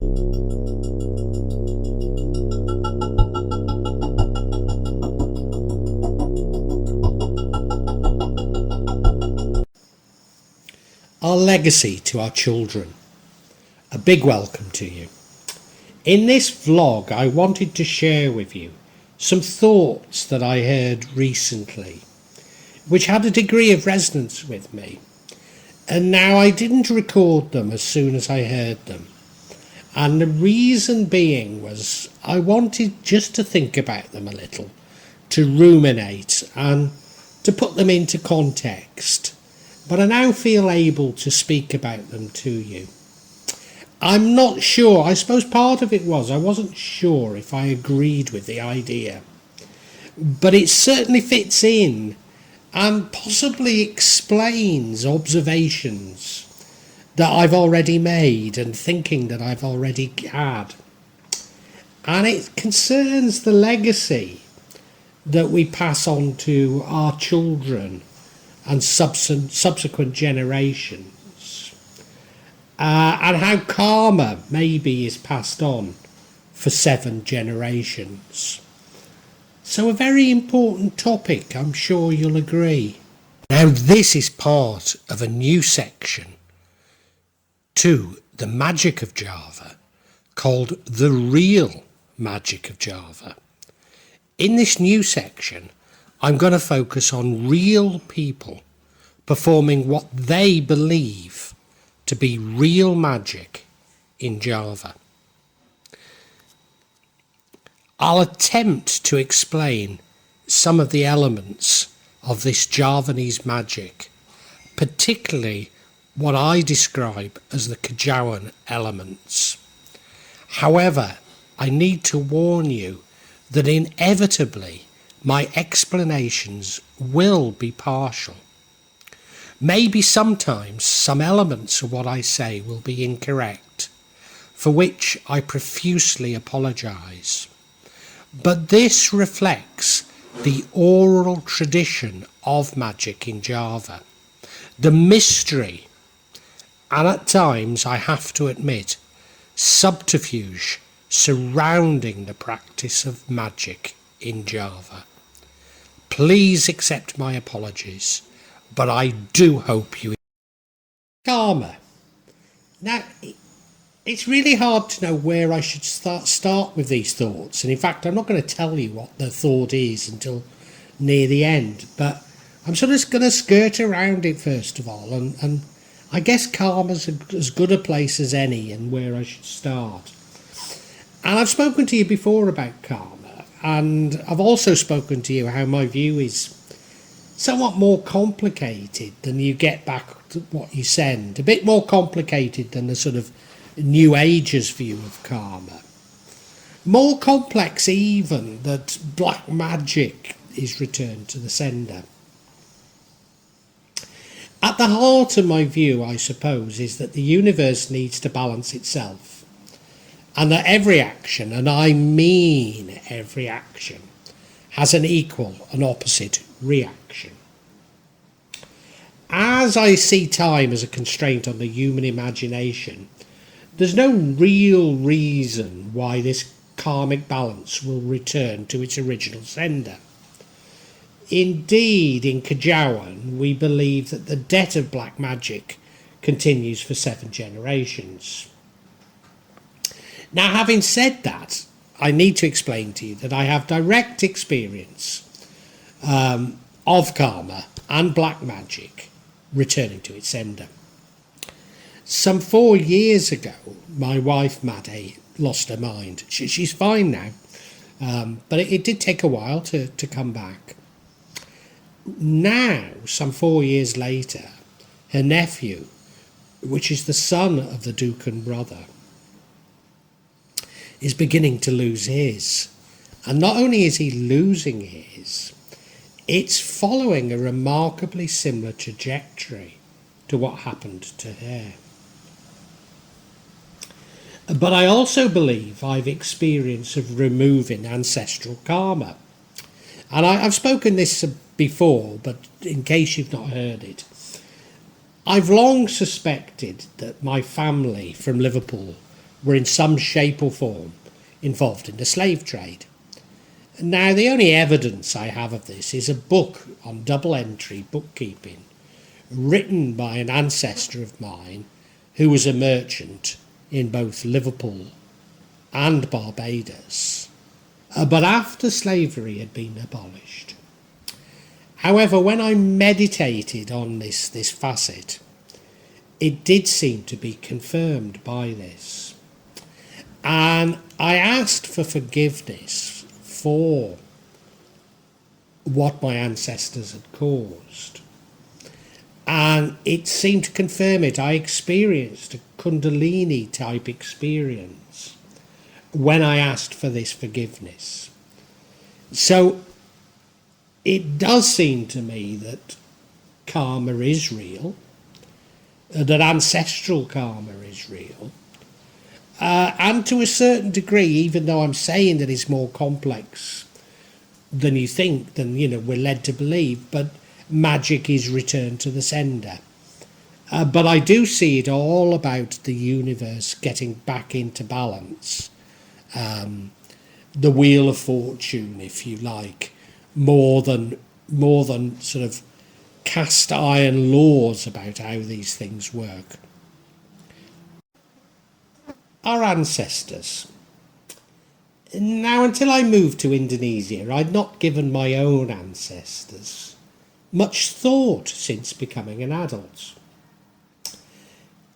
Our legacy to our children. A big welcome to you. In this vlog, I wanted to share with you some thoughts that I heard recently, which had a degree of resonance with me. And now I didn't record them as soon as I heard them. And the reason being was I wanted just to think about them a little, to ruminate and to put them into context. But I now feel able to speak about them to you. I'm not sure, I suppose part of it was I wasn't sure if I agreed with the idea. But it certainly fits in and possibly explains observations that I've already made and thinking that I've already had. And it concerns the legacy that we pass on to our children and subsequent generations, and how karma maybe is passed on for 7 generations. So a very important topic, I'm sure you'll agree. Now this is part of a new section to the magic of Java called The Real Magic of Java. In this new section, I'm going to focus on real people performing what they believe to be real magic in Java. I'll attempt to explain some of the elements of this Javanese magic, particularly what I describe as the Kejawen elements. However, I need to warn you that inevitably my explanations will be partial. Maybe sometimes some elements of what I say will be incorrect, for which I profusely apologise. But this reflects the oral tradition of magic in Java, the mystery, and at times, I have to admit, subterfuge surrounding the practice of magic in Java. Please accept my apologies, but I do hope you... Karma. Now, it's really hard to know where I should start with these thoughts, and in fact I'm not going to tell you what the thought is until near the end, but I'm sort of going to skirt around it first of all, and I guess karma's as good a place as any and where I should start. And I've spoken to you before about karma, and I've also spoken to you how my view is somewhat more complicated than you get back to what you send, a bit more complicated than the sort of New Age's view of karma. More complex even that black magic is returned to the sender. At the heart of my view, I suppose, is that the universe needs to balance itself, and that every action, and I mean every action, has an equal and opposite reaction. As I see time as a constraint on the human imagination, there's no real reason why this karmic balance will return to its original sender. Indeed, in Kejawen, we believe that the debt of black magic continues for 7 generations. Now, having said that, I need to explain to you that I have direct experience of karma and black magic returning to its sender. Some 4 years ago, my wife Maddie lost her mind. She's fine now, but it did take a while to come back. Now, some 4 years later, her nephew, which is the son of the Dukan brother, is beginning to lose his. And not only is he losing his, it's following a remarkably similar trajectory to what happened to her. But I also believe I've experience of removing ancestral karma. And I've spoken this before, but in case you've not heard it, I've long suspected that my family from Liverpool were in some shape or form involved in the slave trade. Now, the only evidence I have of this is a book on double entry bookkeeping written by an ancestor of mine who was a merchant in both Liverpool and Barbados, but after slavery had been abolished. However, when I meditated on this facet, it did seem to be confirmed by this. And I asked for forgiveness for what my ancestors had caused. And it seemed to confirm it. I experienced a Kundalini type experience when I asked for this forgiveness. So it does seem to me that karma is real, that ancestral karma is real, and to a certain degree, even though I'm saying that it's more complex than you think, than we're led to believe, but magic is returned to the sender. But I do see it all about the universe getting back into balance, the wheel of fortune, if you like, more than sort of cast iron laws about how these things work. Our ancestors. Now, until I moved to Indonesia, I'd not given my own ancestors much thought since becoming an adult.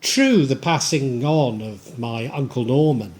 True, the passing on of my Uncle Norman,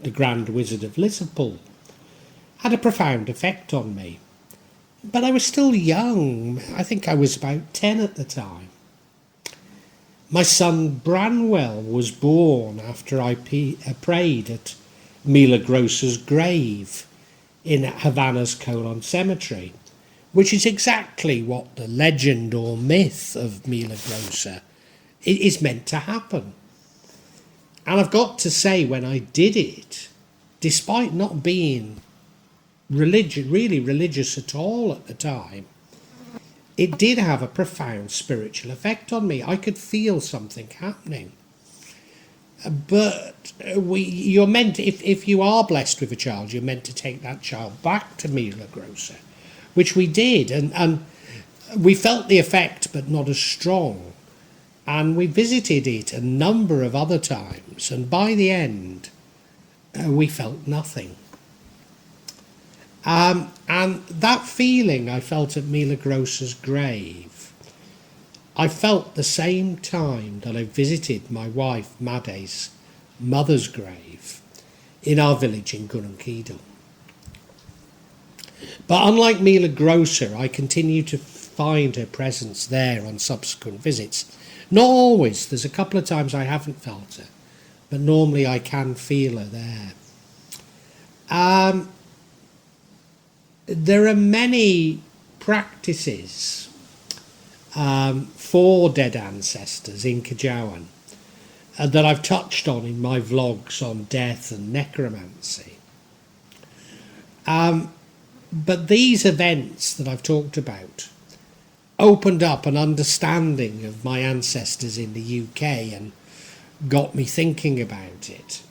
the Grand Wizard of Liverpool, had a profound effect on me. But I was still young. I think I was about 10 at the time. My son Branwell was born after I prayed at Milagrosa's grave in Havana's Colon Cemetery, which is exactly what the legend or myth of Milagrosa is meant to happen. And I've got to say, when I did it, despite not being really religious at all at the time, it did have a profound spiritual effect on me. I could feel something happening. But you're meant, if you are blessed with a child, you're meant to take that child back to Milagrosa, which we did, and we felt the effect, but not as strong. And we visited it a number of other times, and by the end, we felt nothing. And that feeling I felt at Milagrosa's grave, I felt the same time that I visited my wife Made's mother's grave in our village in Gunung Kidul. But unlike Milagrosa, I continue to find her presence there on subsequent visits. Not always. There's a couple of times I haven't felt her, but normally I can feel her there. There are many practices for dead ancestors in Kejawen that I've touched on in my vlogs on death and necromancy. But these events that I've talked about opened up an understanding of my ancestors in the UK and got me thinking about it.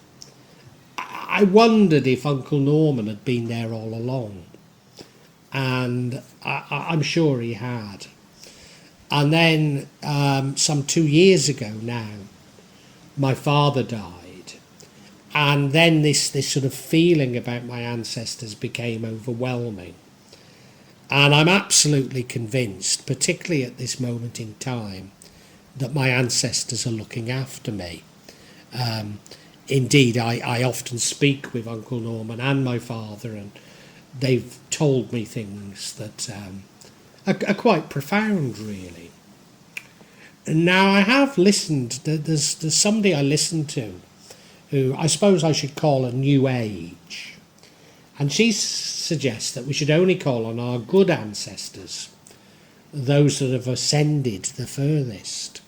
I wondered if Uncle Norman had been there all along, and I'm sure he had. And then some 2 years ago now, my father died, and then this sort of feeling about my ancestors became overwhelming. And I'm absolutely convinced, particularly at this moment in time, that my ancestors are looking after me. Indeed, I often speak with Uncle Norman and my father, and they've told me things that are quite profound, really. Now, I have listened, there's somebody I listen to who I suppose I should call a new age. And she suggests that we should only call on our good ancestors, those that have ascended the furthest.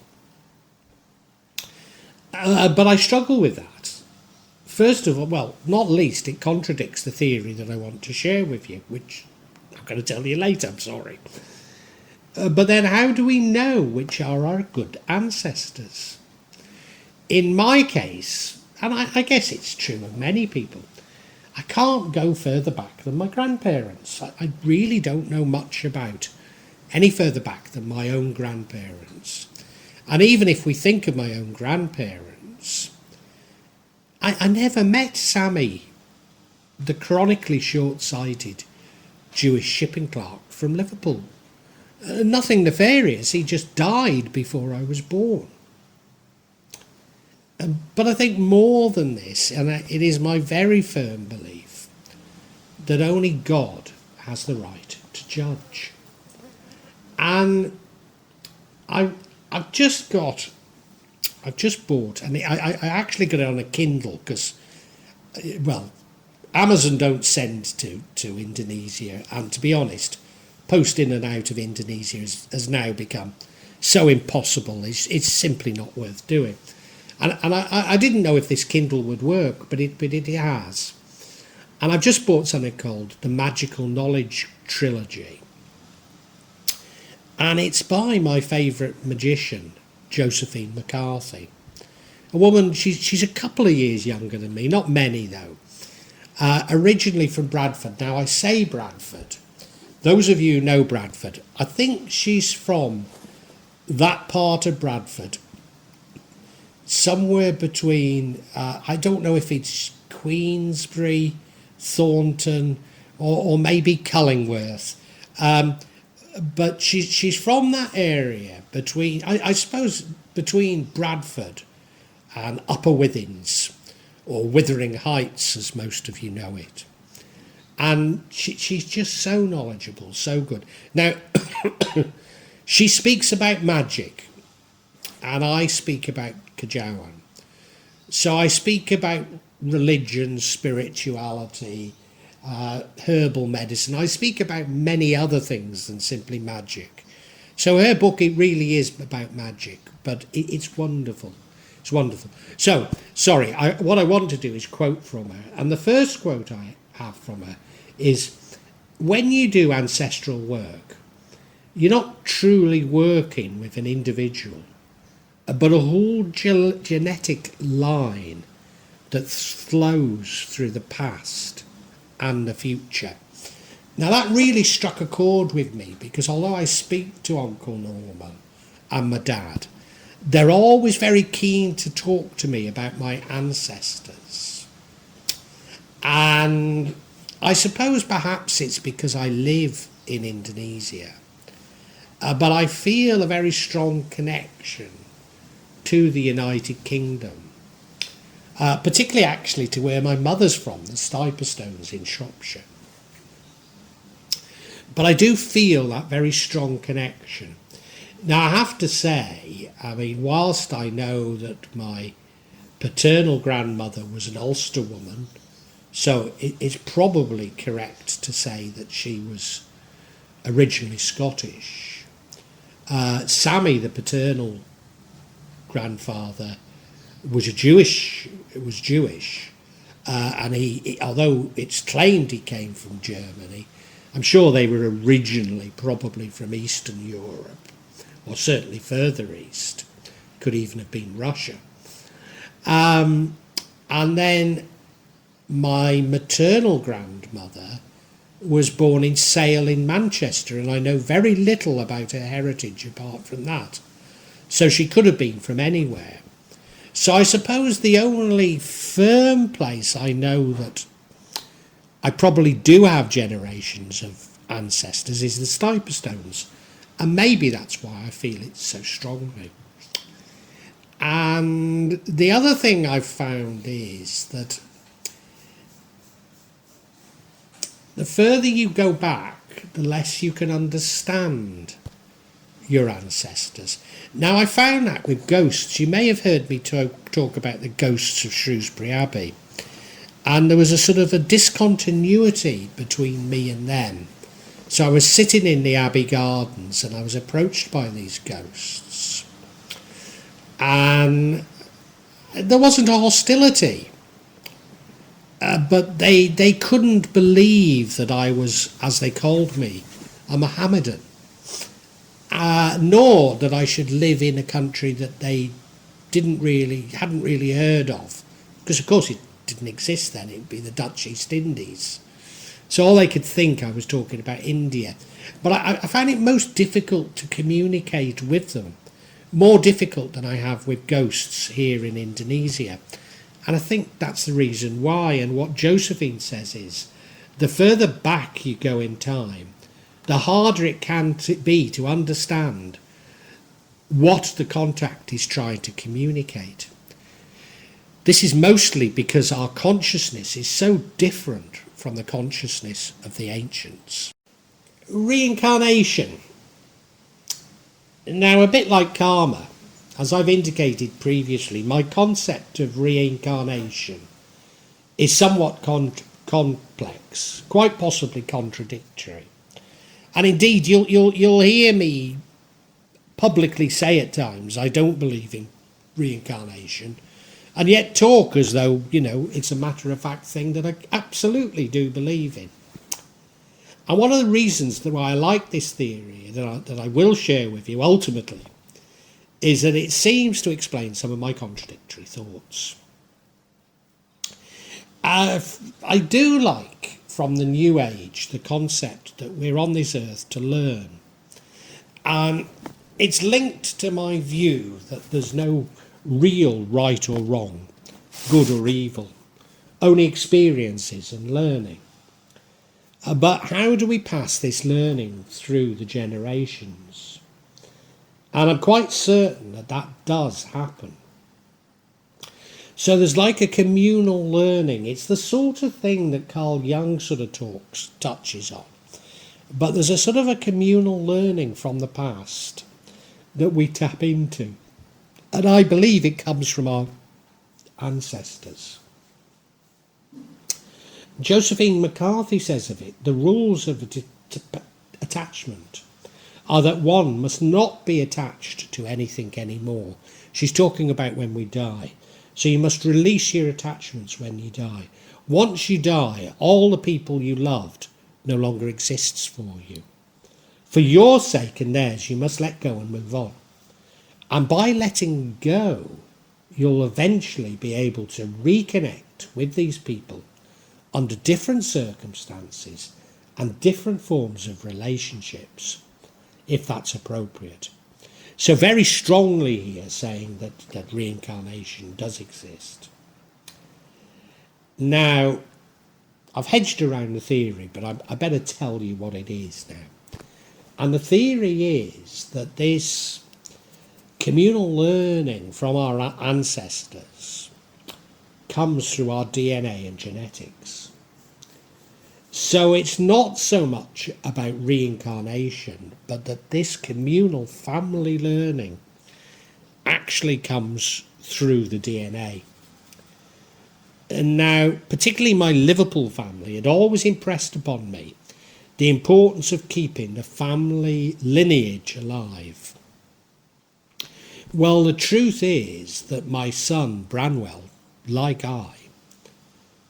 But I struggle with that. First of all, well, not least, it contradicts the theory that I want to share with you, which I'm going to tell you later, I'm sorry. But then how do we know which are our good ancestors? In my case, and I guess it's true of many people, I can't go further back than my grandparents. I really don't know much about any further back than my own grandparents. And even if we think of my own grandparents, I never met Sammy, the chronically short-sighted Jewish shipping clerk from Liverpool. Nothing nefarious, he just died before I was born. But I think more than this, and it is my very firm belief, that only God has the right to judge. And I've just bought, and I actually got it on a Kindle because, well, Amazon don't send to Indonesia, and to be honest, post in and out of Indonesia has now become so impossible. It's simply not worth doing. And I didn't know if this Kindle would work, but it has. And I've just bought something called the Magical Knowledge Trilogy. And it's by my favourite magician, Josephine McCarthy. A woman, she's a couple of years younger than me, not many though. Originally from Bradford. Now I say Bradford. Those of you who know Bradford, I think she's from that part of Bradford, somewhere between, I don't know if it's Queensbury, Thornton, or maybe Cullingworth. But she's from that area between, I suppose, between Bradford and Upper Withens, or Wuthering Heights, as most of you know it. And she's just so knowledgeable, so good. Now, she speaks about magic, and I speak about Kejawen. So I speak about religion, spirituality, herbal medicine. I speak about many other things than simply magic. So her book, it really is about magic, but it's wonderful. It's wonderful. So, sorry, what I want to do is quote from her. And the first quote I have from her is, when you do ancestral work, you're not truly working with an individual, but a whole genetic line that flows through the past and the future. Now that really struck a chord with me, because although I speak to Uncle Norman and my dad, they're always very keen to talk to me about my ancestors. And I suppose perhaps it's because I live in Indonesia, but I feel a very strong connection to the United Kingdom, particularly actually to where my mother's from, the Stiperstones in Shropshire. But I do feel that very strong connection. Now, I have to say, I mean, whilst I know that my paternal grandmother was an Ulster woman, so it's probably correct to say that she was originally Scottish. Sammy, the paternal grandfather, was Jewish, and he, although it's claimed he came from Germany, I'm sure they were originally probably from Eastern Europe, or certainly further east. Could even have been Russia. And then my maternal grandmother was born in Sale in Manchester, and I know very little about her heritage apart from that. So she could have been from anywhere. So I suppose the only firm place I know that I probably do have generations of ancestors is the Stiperstones. And maybe that's why I feel it so strongly. And the other thing I've found is that the further you go back, the less you can understand your ancestors. Now, I found that with ghosts. You may have heard me talk about the ghosts of Shrewsbury Abbey. And there was a sort of a discontinuity between me and them. So I was sitting in the Abbey gardens and I was approached by these ghosts. And there wasn't a hostility. But they couldn't believe that I was, as they called me, a Mohammedan. Nor that I should live in a country that they hadn't really heard of, because of course it didn't exist then, it would be the Dutch East Indies. So all they could think I was talking about India. But I found it most difficult to communicate with them, more difficult than I have with ghosts here in Indonesia. And I think that's the reason why. And what Josephine says is, the further back you go in time, the harder it can be to understand what the contact is trying to communicate. This is mostly because our consciousness is so different from the consciousness of the ancients. Reincarnation. Now, a bit like karma, as I've indicated previously, my concept of reincarnation is somewhat complex, quite possibly contradictory. And indeed, you'll hear me publicly say at times I don't believe in reincarnation, and yet talk as though, it's a matter-of-fact thing that I absolutely do believe in. And one of the reasons that why I like this theory, that I will share with you ultimately, is that it seems to explain some of my contradictory thoughts. I do like, from the New Age, the concept that we're on this earth to learn. It's linked to my view that there's no real right or wrong, good or evil, only experiences and learning. But how do we pass this learning through the generations? And I'm quite certain that that does happen. So there's like a communal learning. It's the sort of thing that Carl Jung sort of touches on. But there's a sort of a communal learning from the past that we tap into. And I believe it comes from our ancestors. Josephine McCarthy says of it, the rules of attachment are that one must not be attached to anything anymore. She's talking about when we die. So you must release your attachments when you die. Once you die, all the people you loved no longer exists for you. For your sake and theirs, you must let go and move on. And by letting go, you'll eventually be able to reconnect with these people under different circumstances and different forms of relationships, if that's appropriate. So very strongly here saying that reincarnation does exist. Now, I've hedged around the theory, but I better tell you what it is now. And the theory is that this communal learning from our ancestors comes through our DNA and genetics. So it's not so much about reincarnation, but that this communal family learning actually comes through the DNA. And now, particularly my Liverpool family had always impressed upon me the importance of keeping the family lineage alive. Well, the truth is that my son, Branwell, like I,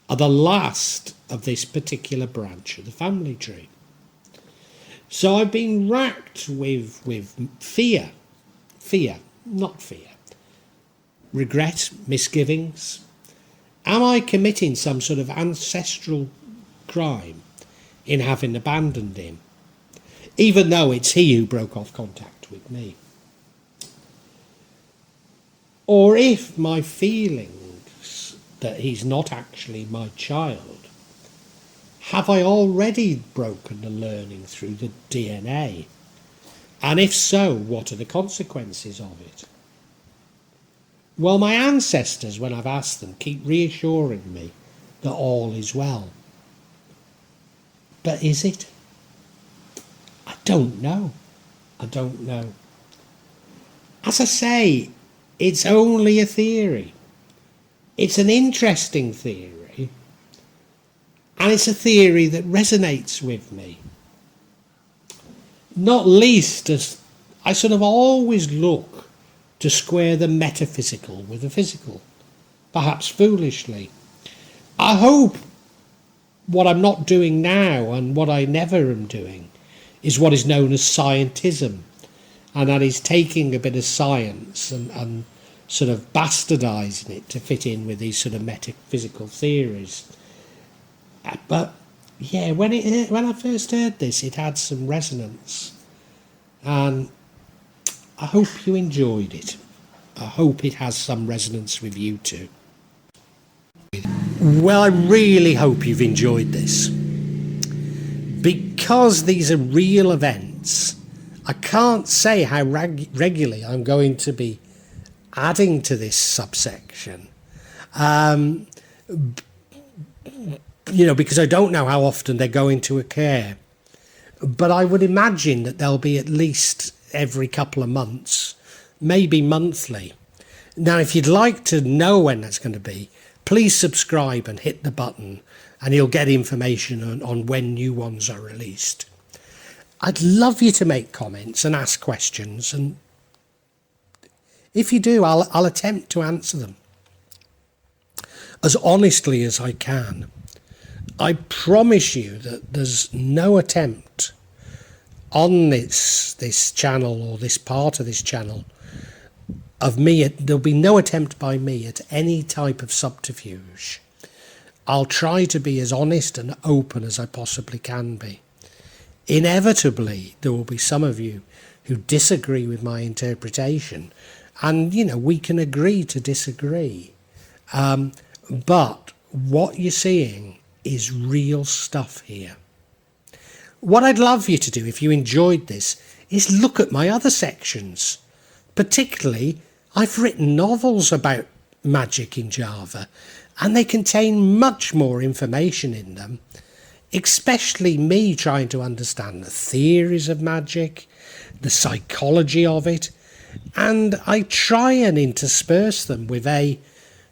are the last of this particular branch of the family tree. So I've been racked with fear, regret, misgivings. Am I committing some sort of ancestral crime in having abandoned him, even though it's he who broke off contact with me? Or if my feelings that he's not actually my child, have I already broken the learning through the DNA? And if so, what are the consequences of it? Well, my ancestors, when I've asked them, keep reassuring me that all is well. But is it? I don't know. As I say, it's only a theory. It's an interesting theory, and it's a theory that resonates with me. Not least as I sort of always look to square the metaphysical with the physical, perhaps foolishly. I hope what I'm not doing now and what I never am doing is what is known as scientism, and that is taking a bit of science and sort of bastardising it to fit in with these sort of metaphysical theories. But yeah, when I first heard this, it had some resonance, and I hope you enjoyed it. I hope it has some resonance with you too. Well, I really hope you've enjoyed this. Because these are real events, I can't say how regularly I'm going to be adding to this subsection. Because I don't know how often they're going to occur. But I would imagine that they'll be at least every couple of months, maybe monthly. Now, if you'd like to know when that's going to be, please subscribe and hit the button, and you'll get information on when new ones are released. I'd love you to make comments and ask questions, and if you do, I'll attempt to answer them as honestly as I can. I promise you that there's no attempt on this channel, or this part of this channel, of me. There'll be no attempt by me at any type of subterfuge. I'll try to be as honest and open as I possibly can be. Inevitably, there will be some of you who disagree with my interpretation, and we can agree to disagree. But what you're seeing is real stuff here. What I'd love you to do, if you enjoyed this, is look at my other sections. Particularly, I've written novels about magic in Java, and they contain much more information in them, especially me trying to understand the theories of magic, the psychology of it, and I try and intersperse them with a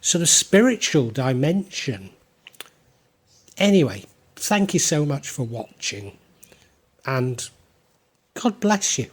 sort of spiritual dimension. Anyway, thank you so much for watching, and God bless you.